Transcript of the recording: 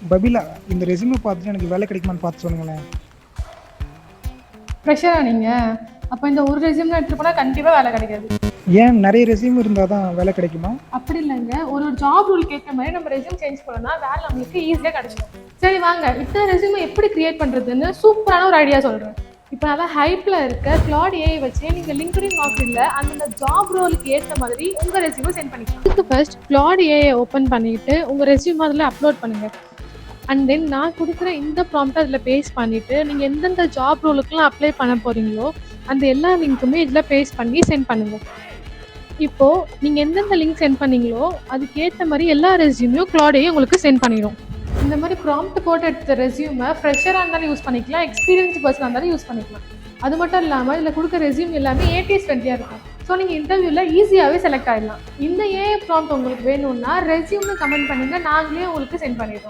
பபிலா, இந்த ரெஸ்யூமே பார்த்துட்டு எனக்கு வேலை கிடைக்குமான்னு பார்த்து சொல்லுங்களேன். ஃப்ரெஷரா நீங்கள்? அப்போ இந்த ஒரு ரெஸ்யூம் எடுத்துகிட்டு போனால் கண்டிப்பாக வேலை கிடைக்காது. ஏன் நிறைய ரெஸ்யூம் இருந்தால் தான் வேலை கிடைக்குமா? அப்படி இல்லைங்க, ஒரு ஜாப் ரூலுக்கு ஏற்ற மாதிரி நம்ம ரெஸ்யூம் சேஞ்ச் பண்ணோம்னா வேலை நம்மளுக்கு ஈஸியாக கிடைச்சிடும். சரி வாங்க, இத்தனை ரெஸ்யூமை எப்படி கிரியேட் பண்ணுறதுன்னு சூப்பரான ஒரு ஐடியா சொல்கிறேன். இப்போ நல்லா ஹைப்பில் இருக்க கிளாட் ஏஐ வச்சு நீங்கள் லிங்க்டின் ஆஃபரில் அந்த ஜாப் ரோலுக்கு ஏற்ற மாதிரி உங்கள் ரெஸ்யூமை சென்ட் பண்ணிக்கலாம். இதுக்கு ஃபர்ஸ்ட் கிளாட் ஏஐ ஓப்பன் பண்ணிவிட்டு உங்கள் ரெஸ்யூம் அதில் அப்லோட் பண்ணுங்கள். அண்ட் தென் நான் கொடுக்குற இந்த ப்ராம்ப்டை அதில் பேஸ்ட் பண்ணிவிட்டு நீங்கள் எந்தெந்த ஜாப் ரோலுக்குலாம் அப்ளை பண்ண போகிறீங்களோ அந்த எல்லா லிங்க்குமே இதில் பேஸ்ட் பண்ணி சென்ட் பண்ணுங்கள். இப்போது நீங்கள் எந்தெந்த லிங்க் சென்ட் பண்ணீங்களோ அதுக்கேற்ற மாதிரி எல்லா ரெஸ்யூமையும் கிளாடையும் உங்களுக்கு சென்ட் பண்ணிடும். இந்த மாதிரி ப்ராம்ப்ட் போட்டு எடுத்த ரெஸ்யூமை ஃப்ரெஷராக இருந்தாலும் யூஸ் பண்ணிக்கலாம், எக்ஸ்பீரியன்ஸ்டு பர்சனாக இருந்தாலும் யூஸ் பண்ணிக்கலாம். அது மட்டும் இல்லாமல் இதில் கொடுக்க ரெஸ்யூம் எல்லாமே ஏடிஎஸ் ஃப்ரெண்ட்லியாக இருக்கும். ஸோ நீங்கள் இன்டர்வியூவில் ஈஸியாகவே செலக்ட் ஆகிடலாம். இந்த ஏஐ ப்ராம்ப்ட் உங்களுக்கு வேணும்னா ரெஸ்யூம்னு கமெண்ட் பண்ணுங்கள், நாங்களே உங்களுக்கு சென்ட் பண்ணிடுறோம்.